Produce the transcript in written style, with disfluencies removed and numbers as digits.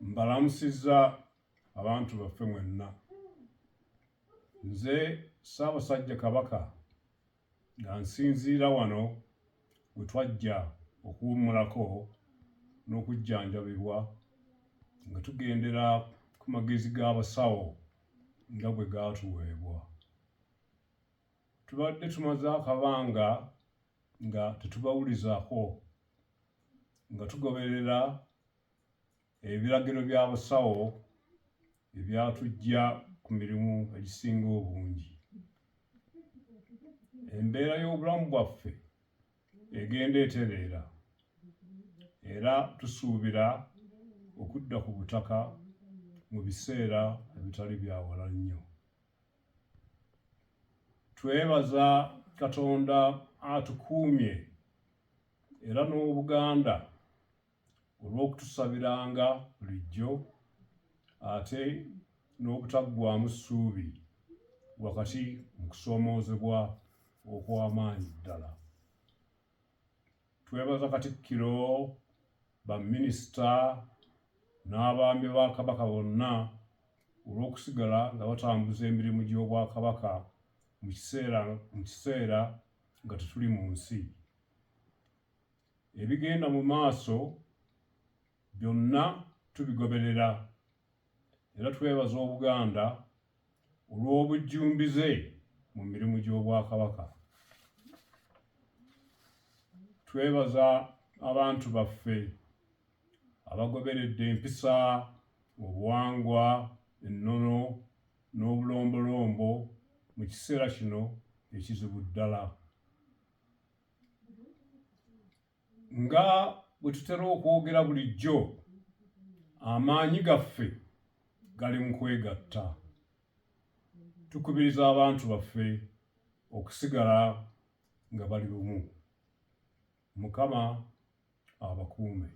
Mbalamusizza abantu baffe mwenna. Nze Ssaabasajja Kabaka nga nsinziira wano we twajja okuwummulako n'okujjanjabibwa nga tugendera ku magezi g'abasawo nga bwe gaatuweebwa. Tubadde tumaze akabanga nga tetubawulizaako, nga tugoberera ebiragiro by'abasawo ebyatuggya ku mirimu egisinga obungi. Embeera y'obulamu bwaffe egenda etereera era tusuubira okudda ku butaka mu biseera ebitali bya wala nnyo. Twebaza Katonda atukuumye era n'Obuganda olw'okutusabiranga bulijjo ate n'obutaggwaamu ssuubi wakati mu kusoomoozebwa okw'amaanyi ddala. Twebaza Katikkiro, baminisita n'abaami ba Kabaka bonna olw'okusigala nga batambuza emirimu gy'Obwakabaka mu kiseera nga tetuli mu nsi. Ebigenda mu maaso byonna tubigoberera era twebaza Obuganda olw'obujjumbize mu mirimu gy'Obwakabaka. Twebaza abantu baffe abagoberedde empisa, obuwangwa, ennono n'obulombolombo mu kiseera kino ekizibu ddala. Nga bwe tutera okwogera bulijjo, amaanyi gaffe gali mu kwegatta. Tukubiriza abantu baffe okusigala nga bali bumu. Mukama abakuume.